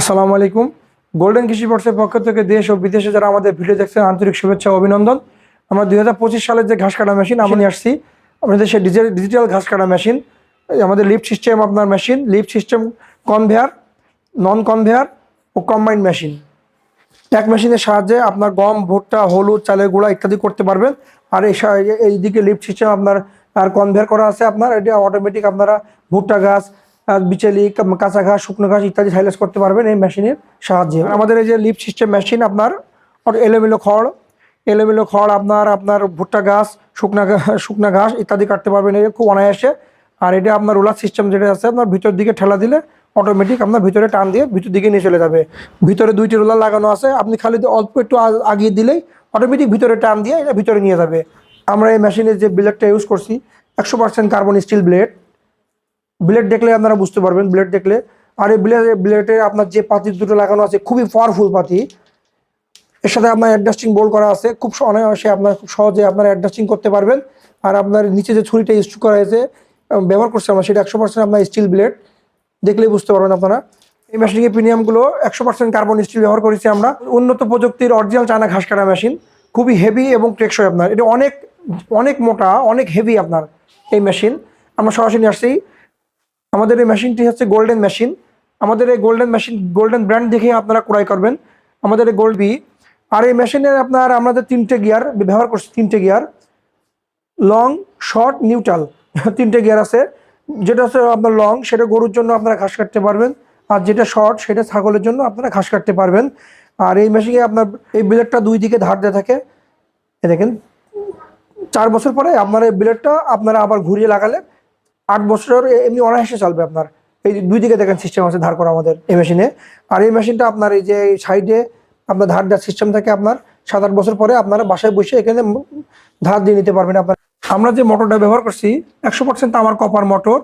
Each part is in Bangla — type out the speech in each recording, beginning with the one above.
আসসালামু আলাইকুম। গোল্ডেন কৃষি পার্টসের পক্ষ থেকে দেশ ও বিদেশে যারা আমাদের ভিডিও দেখছেন আন্তরিক শুভেচ্ছা ও অভিনন্দন। আমরা 2025 সালের যে ঘাস কাটা মেশিন আমি নিয়ে আসছি, আমাদের সেই ডিজিটাল ঘাস কাটা মেশিন, আমাদের লিফট সিস্টেম আপনার মেশিন, লিফট সিস্টেম, কনভেয়ার, নন কনভেয়ার ও কম্বাইন্ড মেশিন। এক মেশিনের সাহায্যে আপনার গম, ভুট্টা, হলুদ, চালের গুঁড়া ইত্যাদি করতে পারবেন। আর এইদিকে লিফট সিস্টেম আপনার আর কনভেয়ার করা আছে আপনার, এটা অটোমেটিক আপনারা ভুট্টা গাছ, বিচেলি, কাঁচা ঘাস, শুকনো ঘাস ইত্যাদি সাইলেজ করতে পারবেন এই মেশিনের সাহায্যে। আমাদের এই যে লিফট সিস্টেম মেশিন আপনার এলোমেলো খড় আপনার ভুট্টা গাছ, শুকনা ঘাস ইত্যাদি কাটতে পারবেন এই খুব অনায়াসে। আর এটা আপনার রোলার সিস্টেম যেটা আছে আপনার ভিতর দিকে ঠেলা দিলে অটোমেটিক আপনার ভিতরে টান দিয়ে ভিতর দিকে নিয়ে চলে যাবে। ভিতরে 2টি রোলার লাগানো আছে, আপনি খালি অল্প একটু আগিয়ে দিলেই অটোমেটিক ভিতরে টান দিয়ে এটা ভিতরে নিয়ে যাবে। আমরা এই মেশিনের যে ব্লেডটা ইউজ করছি 100% কার্বন স্টিল ব্লেড দেখলে আপনারা বুঝতে পারবেন, ব্লেড দেখলে। আর এই ব্লেডে আপনার যে পাতি দুটো লাগানো আছে খুবই পাওয়ারফুল পাতি। এর সাথে আপনার অ্যাডজাস্টিং বোল্ট করা আছে, খুব অনায়াসে আপনার খুব সহজে আপনার অ্যাডজাস্টিং করতে পারবেন। আর আপনার নিচে যে ছুরিটা ইউজ করা হয়েছে ব্যবহার করছি আমরা, সেটা 100% আপনার স্টিল ব্লেড, দেখলেই বুঝতে পারবেন আপনারা। এই মেশিনের প্রিমিয়ামগুলো 100% কার্বন স্টিল ব্যবহার করেছি আমরা। উন্নত প্রযুক্তির অরিজিনাল চায়না ঘাস কাটা মেশিন, খুবই হেভি এবং টেকসই আপনার। এটা অনেক অনেক মোটা, অনেক হেভি আপনার এই মেশিন। আমরা সরাসরি আসছি। আমাদের এই মেশিনটি হচ্ছে গোল্ডেন মেশিন। আমাদের এই গোল্ডেন মেশিন গোল্ডেন ব্র্যান্ড দেখে আপনারা ক্রয় করবেন আমাদের এই গোল্ড বি। আর এই মেশিনের আপনার আমাদের 3টে গিয়ার ব্যবহার করছি, 3টে গিয়ার, লং, শর্ট, নিউট্রাল, 3টে গিয়ার আছে। যেটা হচ্ছে আপনার লং, সেটা গরুর জন্য আপনারা ঘাস কাটতে পারবেন। আর যেটা শর্ট, সেটা ছাগলের জন্য আপনারা ঘাস কাটতে পারবেন। আর এই মেশিনে আপনার এই ব্লেডটা 2 দিকে ধার দিয়ে থাকে। দেখেন 4 বছর পরে আপনার এই ব্লেডটা আপনারা আবার ঘুরিয়ে লাগালে 8 বছর এমনি অনায়াসে চলবে আপনার। এই 2 দিকে দেখেন সিস্টেম আছে ধার করা আমাদের এই মেশিনে। আর এই মেশিনটা আপনার এই যে সাইডে আপনার ধার দেওয়ার সিস্টেম থাকে, আপনার 7-8 বছর পরে আপনারা বাসায় বসে এখানে ধার দিয়ে নিতে পারবেন আপনার। আমরা যে মোটরটা ব্যবহার করছি 100% তামার কপার মোটর,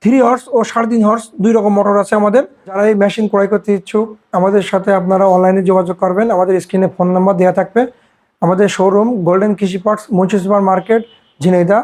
3 হর্স ও 3.5 হর্স 2 রকম মোটর আছে আমাদের। যারা এই মেশিন ক্রয় করতে ইচ্ছুক আমাদের সাথে আপনারা অনলাইনে যোগাযোগ করবেন, আমাদের স্ক্রিনে ফোন নাম্বার দেওয়া থাকবে। আমাদের শোরুম গোল্ডেন কৃষি parts, Munshi super market, Jhenaidah.